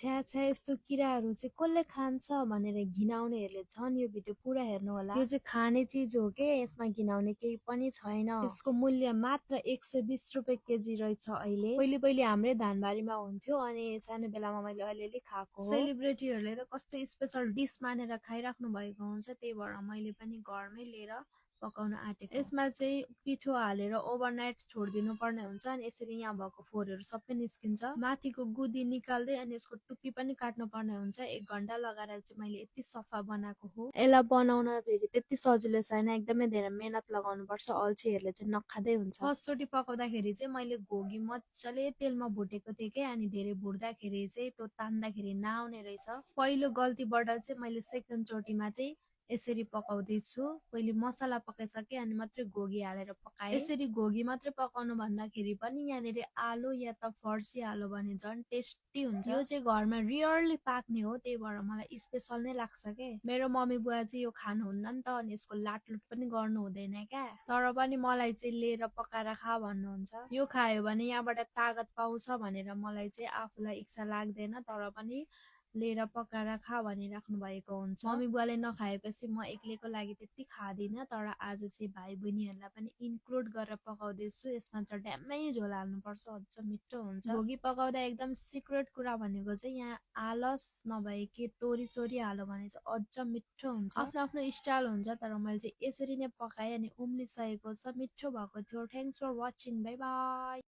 छ्या छ्या यस्तो किराहरू चाहिँ कसले खान्छ भनेर घिनाउनेहरूले झन् यो भिडियो पुरा हेर्नु होला। यो चाहिँ खाने चिज हो के, यसमा घिनाउने केही पनि छैन। यसको मूल्य मात्र 120 रुपियाँ केजी रहेछ अहिले। पहिले पहिले हाम्रै धानबारीमा हुन्थ्यो अनि सानो बेलामा मैले अलिअलि खाएको हो। सेलिब्रेटीहरूले त कस्तो स्पेशल डिस मानेर खाइराख्नु भएको हुन्छ, त्यही भएर मैले पनि घरमै लिएर पकाउन आँटेको। यसमा चाहिँ पिठो हालेर ओभरनाइट छोडिदिनु पर्ने हुन्छ अनि यसरी यहाँ भएको फोहोरहरू सबै निस्किन्छ। माथिको गुदी निकाल्दै अनि यसको टुप्पी पनि काट्नु पर्ने हुन्छ। 1 घन्टा लगाएर चाहिँ मैले यति सफा बनाएको हो। यसलाई बनाउन फेरि त्यति सजिलो छैन, एकदमै धेरै मेहनत लगाउनु पर्छ। अल्छीहरूले चाहिँ नखाँदै हुन्छ। फर्स्टचोटि पकाउँदाखेरि चाहिँ मैले घोगी मजाले तेलमा भुटेको थिएँ के, अनि धेरै भुट्दाखेरि चाहिँ त्यो तान्दाखेरि नआउने रहेछ। पहिलो गल्तीबाट चाहिँ मैले सेकेन्ड चोटिमा चाहिँ यसरी पकाउँदैछु। पहिले मसला पकाइसके अनि मात्रै घोगी हालेर पकाएँ। यसरी घोगी मात्रै पकाउनु भन्दाखेरि पनि यहाँनिर आलु या त फर्सी हाल्यो भने झन् टेस्टी हुन्छ। यो चाहिँ घरमा रियरली पाक्ने हो, त्यही भएर मलाई स्पेशल नै लाग्छ के। मेरो मम्मी बुवा चाहिँ यो खानुहुन्न नि त, अनि यसको लाटलुट पनि गर्नु हुँदैन क्या, तर पनि मलाई चाहिँ लिएर पकाएर खा भन्नुहुन्छ। यो खायो भने यहाँबाट तागत पाउँछ भनेर मलाई चाहिँ आफूलाई इच्छा लाग्दैन, तर पनि लिएर पकाएर खा भनिराख्नु भएको हुन्छ। मम्मी बुवाले नखाएपछि म एक्लैको लागि त्यति खाँदिनँ, तर आज चाहिँ भाइ बहिनीहरूलाई पनि इन्क्लुड गरेर पकाउँदैछु। यसमा चाहिँ ड्याम्मै झोल हाल्नुपर्छ, अझ मिठो हुन्छ। घोगी पकाउँदा एकदम सिक्रेट कुरा भनेको चाहिँ यहाँ आलस नभए के तोरी सोरी हाल्यो भने चाहिँ अझ मिठो हुन्छ। आफ्नो आफ्नो स्टाइल हुन्छ, तर मैले चाहिँ यसरी नै पकाएँ अनि उम्लिसकेको छ, मिठो भएको थियो। Thanks for watching, bye by.